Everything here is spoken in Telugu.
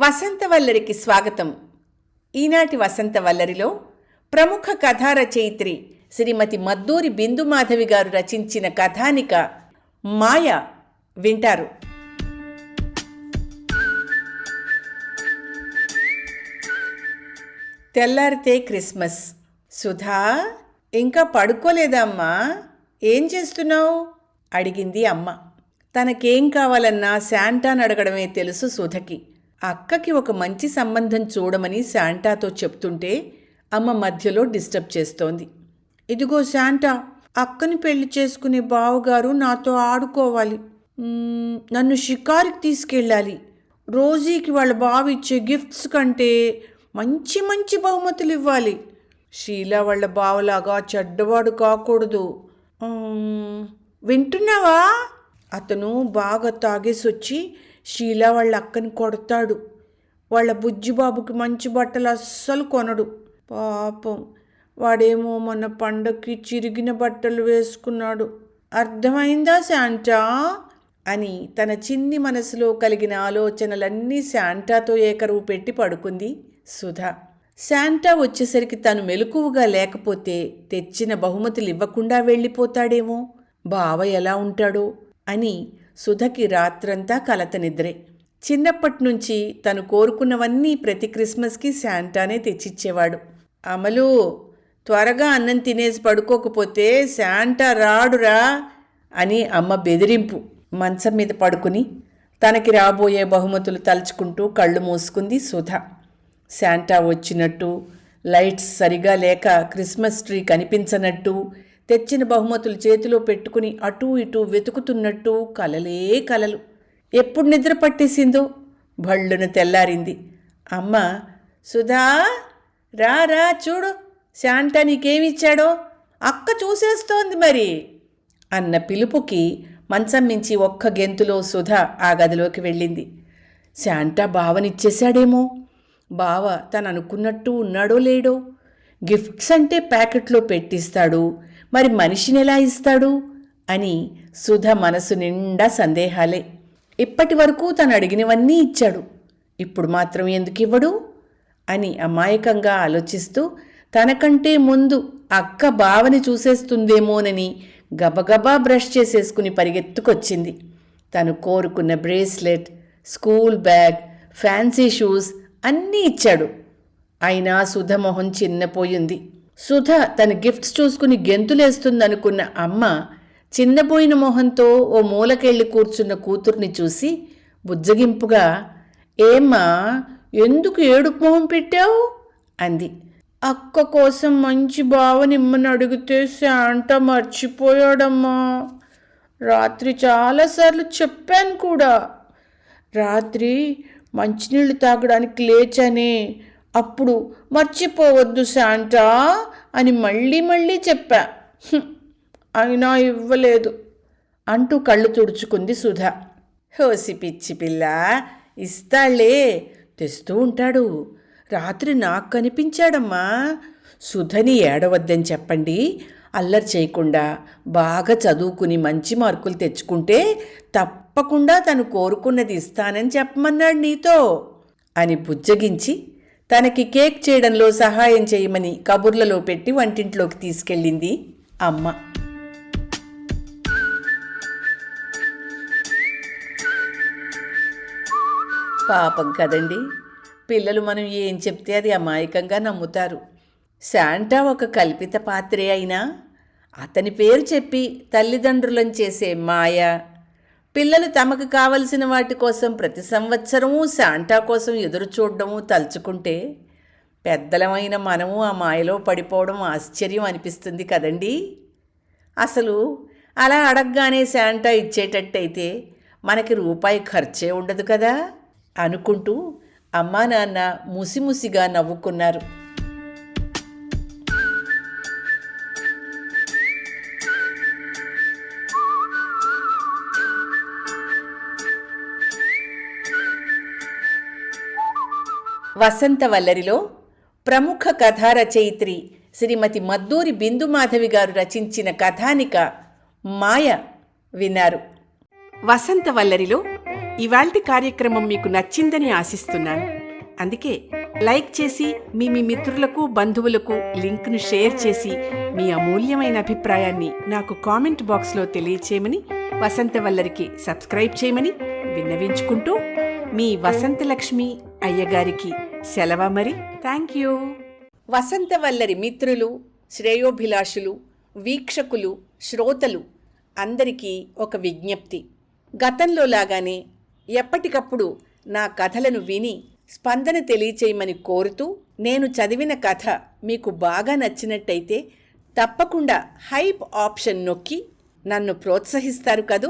వసంతవల్లరికి స్వాగతం. ఈనాటి వసంతవల్లరిలో ప్రముఖ కథా రచయిత్రి శ్రీమతి మద్దూరి బిందుమాధవి గారు రచించిన కథానిక మాయ వింటారు. తెల్లారితే క్రిస్మస్. సుధా, ఇంకా పడుకోలేదమ్మా? ఏం చేస్తున్నావు? అడిగింది అమ్మ. తనకేం కావాలన్నా శాంటాను అడగడమే తెలుసు సుధకి. అక్కకి ఒక మంచి సంబంధం చూడమని శాంటాతో చెప్తుంటే అమ్మ మధ్యలో డిస్టర్బ్ చేస్తోంది. ఇదిగో శాంటా, అక్కని పెళ్లి చేసుకునే బావగారు నాతో ఆడుకోవాలి. నన్ను షికారుకి తీసుకెళ్ళాలి. రోజీకి వాళ్ళ బావ ఇచ్చే గిఫ్ట్స్ కంటే మంచి మంచి బహుమతులు ఇవ్వాలి. షీలా వాళ్ళ బావలాగా చెడ్డవాడు కాకూడదు. వింటున్నావా? అతను బాగా తాగేసొచ్చి షీలా వాళ్ళ అక్కని కొడతాడు. వాళ్ళ బుజ్జిబాబుకి మంచి బట్టలు అస్సలు కొనడు. పాపం, వాడేమో మొన్న పండక్కి చిరిగిన బట్టలు వేసుకున్నాడు. అర్థమైందా శాంటా? అని తన చిన్ని మనసులో కలిగిన ఆలోచనలన్నీ శాంటాతో ఏకరువు పెట్టి పడుకుంది సుధా. శాంటా వచ్చేసరికి తను మెలకువగా లేకపోతే తెచ్చిన బహుమతులు ఇవ్వకుండా వెళ్ళిపోతాడేమో, బావ ఎలా ఉంటాడో అని సుధకి రాత్రంతా కలత నిద్రే. చిన్నప్పటినుంచి తను కోరుకున్నవన్నీ ప్రతి క్రిస్మస్కి శాంటానే తెచ్చిచ్చేవాడు. అమలు, త్వరగా అన్నం తినేసి పడుకోకపోతే శాంటా రాడురా అని అమ్మ బెదిరింపు. మంచం మీద పడుకుని తనకి రాబోయే బహుమతులు తలుచుకుంటూ కళ్ళు మూసుకుంది సుధ. శాంటా వచ్చినట్టు, లైట్స్ సరిగా లేక క్రిస్మస్ ట్రీ కనిపించనట్టు, తెచ్చిన బహుమతులు చేతిలో పెట్టుకుని అటూ ఇటూ వెతుకుతున్నట్టు కలలే కలలు. ఎప్పుడు నిద్ర పట్టేసిందో భళ్ళున తెల్లారింది. అమ్మ, సుధా రా రా, చూడు శాంటా నీకేమిచ్చాడో, అక్క చూసేస్తోంది మరి అన్న పిలుపుకి మంచం మించి ఒక్క గెంతులో సుధ ఆ గదిలోకి వెళ్ళింది. శాంటా బావనిచ్చేశాడేమో. బావ తను అనుకున్నట్టు ఉన్నాడో లేడో? గిఫ్ట్స్ అంటే ప్యాకెట్లో పెట్టిస్తాడు, మరి మనిషిని ఎలా ఇస్తాడు అని సుధ మనసు నిండా సందేహాలే. ఇప్పటి వరకు తను అడిగినవన్నీ ఇచ్చాడు, ఇప్పుడు మాత్రం ఎందుకు ఇవ్వడు అని అమాయకంగా ఆలోచిస్తూ తనకంటే ముందు అక్క బావని చూసేస్తుందేమోనని గబగబా బ్రష్ చేసేసుకుని పరిగెత్తుకొచ్చింది. తను కోరుకున్న bracelet, school bag, fancy shoes అన్నీ ఇచ్చాడు. అయినా సుధ మొహం చిన్నపోయింది. సుధ తన గిఫ్ట్స్ చూసుకుని గెంతులేస్తుందనుకున్న అమ్మ చిన్నపోయిన మొహంతో ఓ మూలకెళ్ళి కూర్చున్న కూతుర్ని చూసి బుజ్జగింపుగా, ఏమ్మా ఎందుకు ఏడుపు మొహం పెట్టావు అంది. అక్క కోసం మంచి బావనిమ్మని అడిగితే శాంటా మర్చిపోయాడమ్మా. రాత్రి చాలాసార్లు చెప్పాను కూడా. రాత్రి మంచినీళ్ళు తాగడానికి లేచానే, అప్పుడు మర్చిపోవద్దు శాంటా అని మళ్ళీ మళ్ళీ చెప్పా. అయినా ఇవ్వలేదు అంటూ కళ్ళు తుడుచుకుంది సుధ. హోసి పిచ్చి పిల్ల, ఇస్తాళ్లే, తెస్తూ ఉంటాడు. రాత్రి నాకు కనిపించాడమ్మా. సుధని ఏడవద్దని చెప్పండి. అల్లరి చేయకుండా బాగా చదువుకుని మంచి మార్కులు తెచ్చుకుంటే తప్పకుండా తను కోరుకున్నది ఇస్తానని చెప్పమన్నాడు నీతో అని బుజ్జగించి తనకి కేక్ చేయడంలో సహాయం చేయమని కబుర్లలో పెట్టి వంటింట్లోకి తీసుకెళ్ళింది అమ్మ. పాపం కదండి, పిల్లలు మనం ఏం చెప్తే అది అమాయకంగా నమ్ముతారు. శాంటా ఒక కల్పిత పాత్రే అయినా అతని పేరు చెప్పి తల్లిదండ్రులను చేసే మాయ, పిల్లలు తమకు కావలసిన వాటి కోసం ప్రతి సంవత్సరము శాంటా కోసం ఎదురు చూడడము తలుచుకుంటే పెద్దలమైన మనము ఆ మాయలో పడిపోవడం ఆశ్చర్యం అనిపిస్తుంది కదండి. అసలు అలా అడగగానే శాంటా ఇచ్చేటట్టయితే మనకి రూపాయి ఖర్చే ఉండదు కదా అనుకుంటూ అమ్మా నాన్న ముసిముసిగా నవ్వుకున్నారు. వసంతవల్లరిలో ప్రముఖ కథా రచయిత్రి శ్రీమతి మద్దూరి బిందుమాధవి గారు రచించిన కథానిక మాయ విన్నారు. వసంతవల్లరిలో ఇవాల్టి కార్యక్రమం మీకు నచ్చిందని ఆశిస్తున్నాను. అందుకే లైక్ చేసి మీ మిత్రులకు బంధువులకు లింక్ను షేర్ చేసి మీ అమూల్యమైన అభిప్రాయాన్ని నాకు కామెంట్ బాక్స్లో తెలియచేయమని, వసంతవల్లరికి సబ్స్క్రైబ్ చేయమని విన్నవించుకుంటూ మీ వసంతలక్ష్మి అయ్యగారికి సెలవు మరి. Thank you. వసంతవల్లరి మిత్రులు, శ్రేయోభిలాషులు, వీక్షకులు, శ్రోతలు అందరికీ ఒక విజ్ఞప్తి. గతంలో లాగానే ఎప్పటికప్పుడు నా కథలను విని స్పందన తెలియచేయమని కోరుతూ, నేను చదివిన కథ మీకు బాగా నచ్చినట్టయితే తప్పకుండా హైప్ ఆప్షన్ నొక్కి నన్ను ప్రోత్సహిస్తారు కదూ.